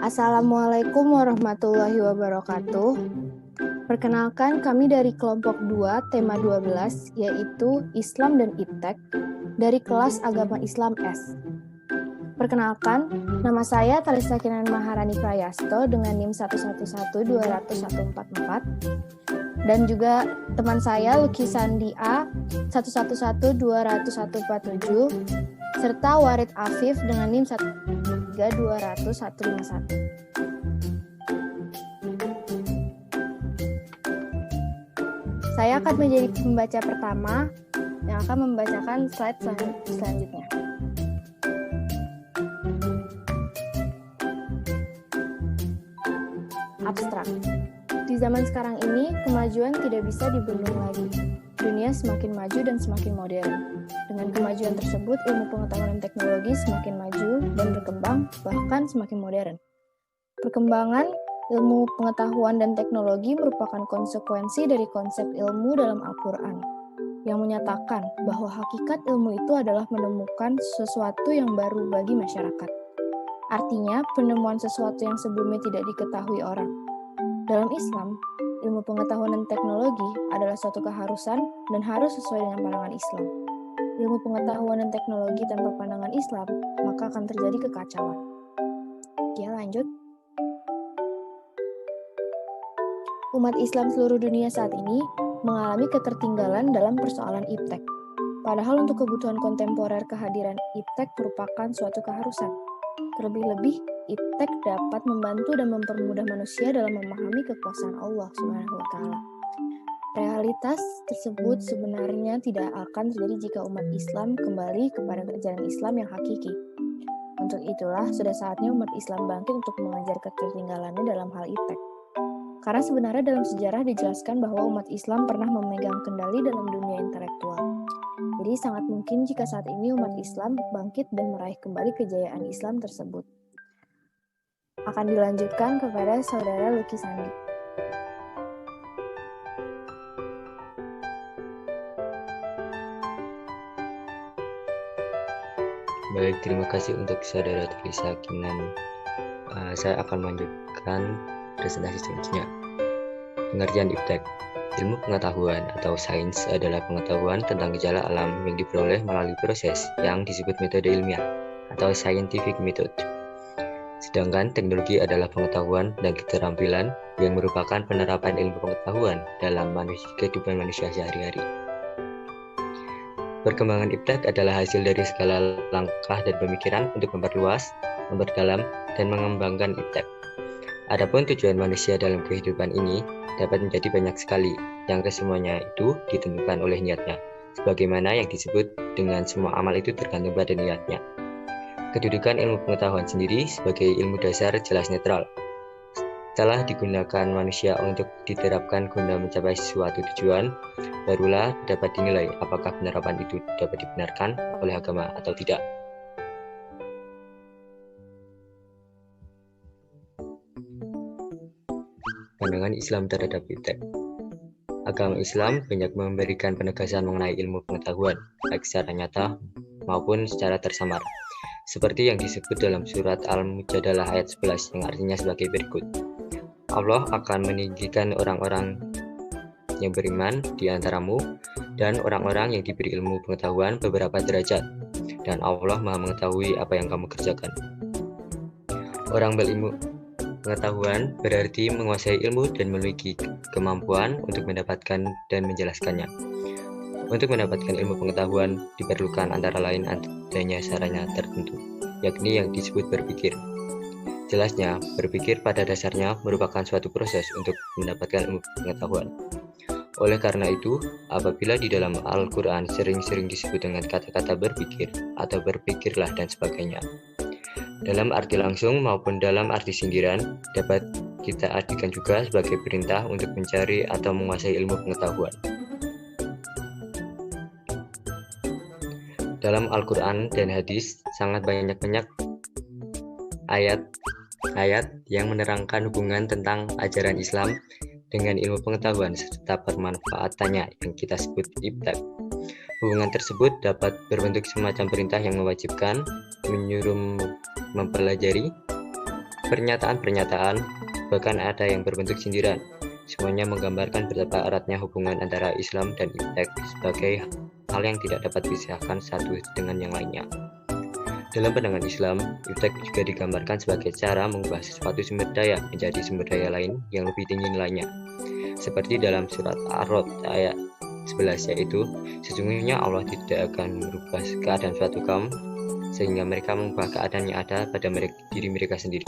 Assalamualaikum warahmatullahi wabarakatuh. Perkenalkan, kami dari kelompok 2, tema 12, yaitu Islam dan Iptek, dari kelas Agama Islam S. Perkenalkan, nama saya Talisa Kinan Maharani Prayasto dengan NIM 111200144, dan juga teman saya Lucky Sandi A 111200147, serta Warid Afif dengan NIM 1320151. Saya akan menjadi pembaca pertama yang akan membacakan slide selanjutnya. Abstrak. Di zaman sekarang ini, kemajuan tidak bisa dibendung lagi. Dunia semakin maju dan semakin modern. Dengan kemajuan tersebut, ilmu pengetahuan dan teknologi semakin maju dan berkembang, bahkan semakin modern. Perkembangan ilmu pengetahuan dan teknologi merupakan konsekuensi dari konsep ilmu dalam Al-Quran, yang menyatakan bahwa hakikat ilmu itu adalah menemukan sesuatu yang baru bagi masyarakat. Artinya, penemuan sesuatu yang sebelumnya tidak diketahui orang. Dalam Islam, ilmu pengetahuan dan teknologi adalah suatu keharusan dan harus sesuai dengan pandangan Islam. Ilmu pengetahuan dan teknologi tanpa pandangan Islam, maka akan terjadi kekacauan. Ya, lanjut. Umat Islam seluruh dunia saat ini mengalami ketertinggalan dalam persoalan iptek. Padahal untuk kebutuhan kontemporer kehadiran iptek merupakan suatu keharusan. Terlebih-lebih, iptek dapat membantu dan mempermudah manusia dalam memahami kekuasaan Allah SWT. Realitas tersebut sebenarnya tidak akan terjadi jika umat Islam kembali kepada ajaran Islam yang hakiki. Untuk itulah, sudah saatnya umat Islam bangkit untuk mengajar ketertinggalannya dalam hal iptek. Karena sebenarnya dalam sejarah dijelaskan bahwa umat Islam pernah memegang kendali dalam dunia intelektual. Jadi sangat mungkin jika saat ini umat Islam bangkit dan meraih kembali kejayaan Islam tersebut. Akan dilanjutkan kepada Saudara Lucky Sandi. Baik, terima kasih untuk Saudara Talisa Kinan. Saya akan melanjutkan presentasi selanjutnya. Pengertian iptek. Ilmu pengetahuan atau sains adalah pengetahuan tentang gejala alam yang diperoleh melalui proses yang disebut metode ilmiah atau scientific method. Sedangkan teknologi adalah pengetahuan dan keterampilan yang merupakan penerapan ilmu pengetahuan dalam kehidupan manusia sehari-hari. Perkembangan iptek adalah hasil dari segala langkah dan pemikiran untuk memperluas, memperdalam, dan mengembangkan iptek. Adapun tujuan manusia dalam kehidupan ini dapat menjadi banyak sekali, yang kesemuanya itu ditentukan oleh niatnya, sebagaimana yang disebut dengan semua amal itu tergantung pada niatnya. Kedudukan ilmu pengetahuan sendiri sebagai ilmu dasar jelas netral. Setelah digunakan manusia untuk diterapkan guna mencapai suatu tujuan, barulah dapat dinilai apakah penerapan itu dapat dibenarkan oleh agama atau tidak. Pandangan Islam terhadap iptek. Agama Islam banyak memberikan penegasan mengenai ilmu pengetahuan, baik secara nyata maupun secara tersamar. Seperti yang disebut dalam surat Al-Mujadalah ayat 11 yang artinya sebagai berikut. Allah akan meninggikan orang-orang yang beriman di antaramu dan orang-orang yang diberi ilmu pengetahuan beberapa derajat, dan Allah Maha mengetahui apa yang kamu kerjakan. Orang berilmu pengetahuan berarti menguasai ilmu dan memiliki kemampuan untuk mendapatkan dan menjelaskannya. Untuk mendapatkan ilmu pengetahuan diperlukan antara lain adanya sarana tertentu, yakni yang disebut berpikir. Jelasnya, berpikir pada dasarnya merupakan suatu proses untuk mendapatkan ilmu pengetahuan. Oleh karena itu, apabila di dalam Al-Quran sering-sering disebut dengan kata-kata berpikir atau berpikirlah dan sebagainya, dalam arti langsung maupun dalam arti sindiran, dapat kita artikan juga sebagai perintah untuk mencari atau menguasai ilmu pengetahuan. Dalam Al-Quran dan hadis, sangat banyak ayat yang menerangkan hubungan tentang ajaran Islam dengan ilmu pengetahuan serta permanfaatannya yang kita sebut iptek. Hubungan tersebut dapat berbentuk semacam perintah yang mewajibkan, menyuruh mempelajari, Pernyataan-pernyataan, bahkan ada yang berbentuk sindiran, semuanya menggambarkan betapa eratnya hubungan antara Islam dan iptek sebagai hal yang tidak dapat dipisahkan satu dengan yang lainnya. Dalam pandangan Islam, iptek juga digambarkan sebagai cara mengubah sesuatu sumber daya menjadi sumber daya lain yang lebih tinggi nilainya. Seperti dalam surat Ar-Rod ayat 11, yaitu sesungguhnya Allah tidak akan merubah keadaan suatu kaum sehingga mereka mengubah keadaan yang ada pada diri mereka sendiri.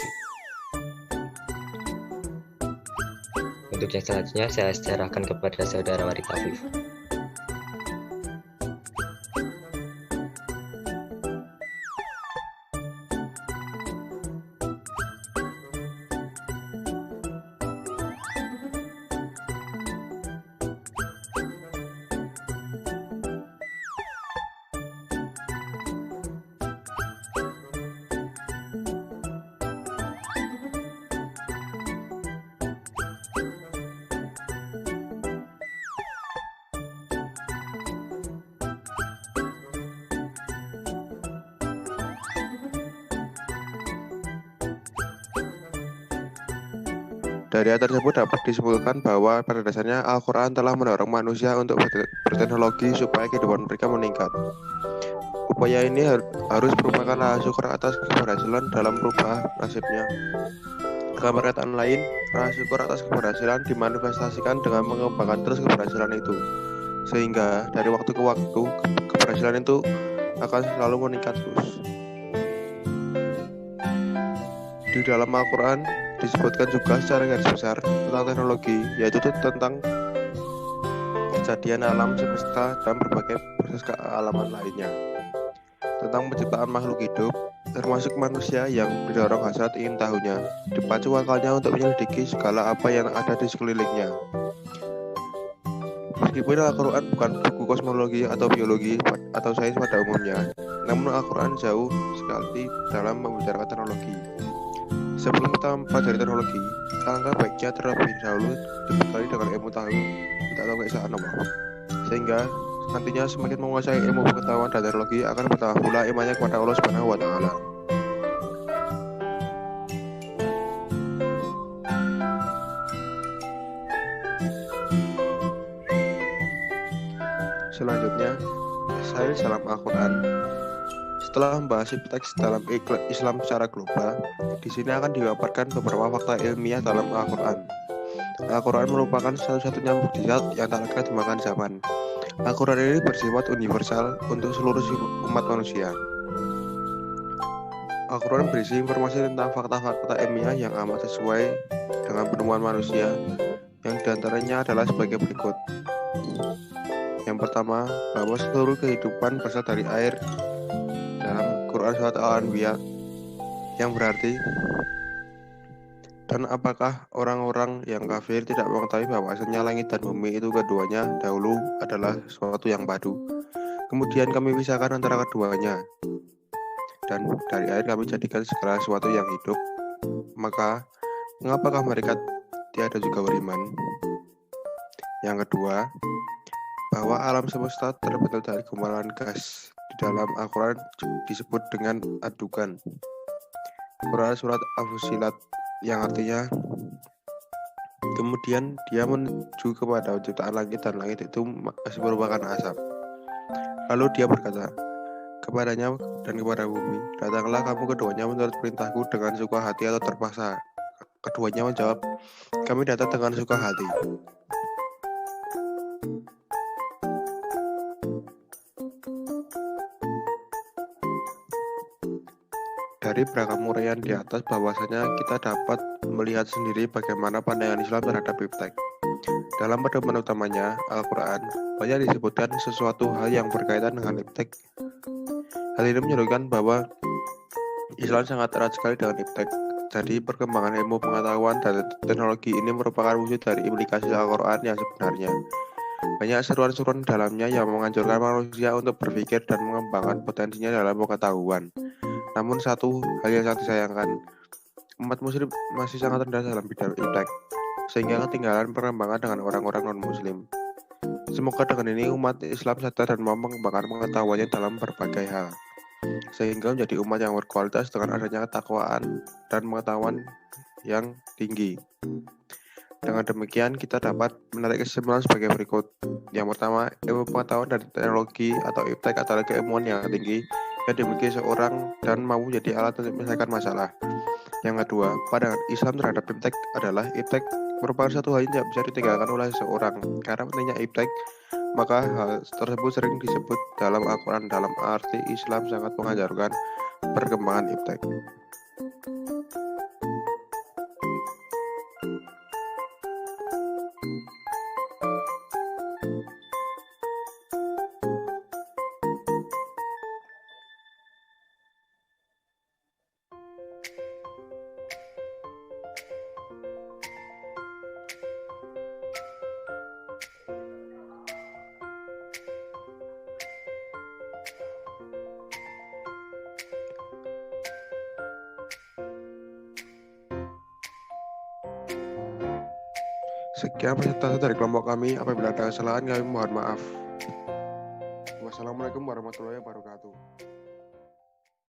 Untuk yang selanjutnya saya serahkan kepada saudara Warid Afif. Dari hal tersebut dapat disimpulkan bahwa pada dasarnya Al-Quran telah mendorong manusia untuk berteknologi supaya kehidupan mereka meningkat. Upaya ini harus merupakan rasa syukur atas keberhasilan dalam merubah nasibnya. Dengan perkataan lain, rasa syukur atas keberhasilan dimanifestasikan dengan mengembangkan terus keberhasilan itu. Sehingga dari waktu ke waktu, keberhasilan itu akan selalu meningkat terus. Di dalam Al-Quran disebutkan juga secara garis besar tentang teknologi, yaitu tentang kejadian alam semesta dan berbagai proses kealaman lainnya, tentang penciptaan makhluk hidup, termasuk manusia yang didorong hasrat ingin tahunya, dipacu akalnya untuk menyelidiki segala apa yang ada di sekelilingnya. Meskipun Al-Quran bukan buku kosmologi atau biologi atau sains pada umumnya, namun Al-Quran jauh sekali dalam membicarakan teknologi. Sebelum kita mempelajari teknologi, alangkah baiknya terlebih dahulu dibekali dengan ilmu tahu, tidak tahu keesaan Allah. Sehingga nantinya semakin menguasai ilmu pengetahuan dan teknologi akan bertambah pula imannya kepada Allah Subhanahu wa Ta'ala. Selanjutnya, saya dalam Al-Quran. Setelah membahas teks dalam Islam secara global, di sini akan dipaparkan beberapa fakta ilmiah dalam Al-Quran. Al-Quran merupakan satu-satunya mukjizat yang tak akan dimakan zaman. Al-Quran ini bersifat universal untuk seluruh umat manusia. Al-Quran berisi informasi tentang fakta-fakta ilmiah yang amat sesuai dengan penemuan manusia, yang diantaranya adalah sebagai berikut. Yang pertama, bahwa seluruh kehidupan berasal dari air dalam Quran surat Al-Anbiya, yang berarti, dan apakah orang-orang yang kafir tidak mengetahui bahwasanya langit dan bumi itu keduanya dahulu adalah sesuatu yang padu, kemudian kami pisahkan antara keduanya, dan dari air kami jadikan segala sesuatu yang hidup, maka mengapakah mereka tiada juga beriman? Yang kedua, bahwa alam semesta terbentuk dari gumpalan gas. Di dalam Al-Quran disebut dengan adukan. Quran surat Al-Fussilat, yang artinya kemudian dia menuju kepada ciptaan langit, dan langit itu masih merupakan asap. Lalu dia berkata kepadanya dan kepada bumi, datanglah kamu keduanya menurut perintahku dengan suka hati atau terpaksa. Keduanya menjawab, kami datang dengan suka hati. Dari beragam uraian di atas, bahwasanya kita dapat melihat sendiri bagaimana pandangan Islam terhadap iptek. Dalam pedoman utamanya, Al-Quran, banyak disebutkan sesuatu hal yang berkaitan dengan iptek. Hal ini menunjukkan bahwa Islam sangat erat sekali dengan iptek. Jadi perkembangan ilmu pengetahuan dan teknologi ini merupakan wujud dari implikasi Al-Quran yang sebenarnya. Banyak seruan-seruan dalamnya yang menganjurkan manusia untuk berpikir dan mengembangkan potensinya dalam pengetahuan. Namun satu hal yang sangat disayangkan, umat muslim masih sangat rendah dalam bidang iptek, sehingga ketinggalan perkembangan dengan orang-orang non-muslim. Semoga dengan ini umat Islam sadar dan mau mengembangkan pengetahuannya dalam berbagai hal. sehingga menjadi umat yang berkualitas dengan adanya ketakwaan dan pengetahuan yang tinggi. Dengan demikian, kita dapat menarik kesimpulan sebagai berikut. Yang pertama, ilmu pengetahuan dan teknologi atau iptek adalah keilmuan yang tinggi yang dimiliki seorang dan mampu menjadi alat untuk menyelesaikan masalah. Yang kedua, pandangan Islam terhadap iptek adalah iptek merupakan satu hal yang tidak bisa ditinggalkan oleh seseorang. Karena pentingnya iptek, maka hal tersebut sering disebut dalam Al-Quran dalam arti Islam sangat mengajarkan perkembangan iptek. Sekian presentasi dari kelompok kami. Apabila ada kesalahan, kami mohon maaf. Wassalamualaikum warahmatullahi wabarakatuh.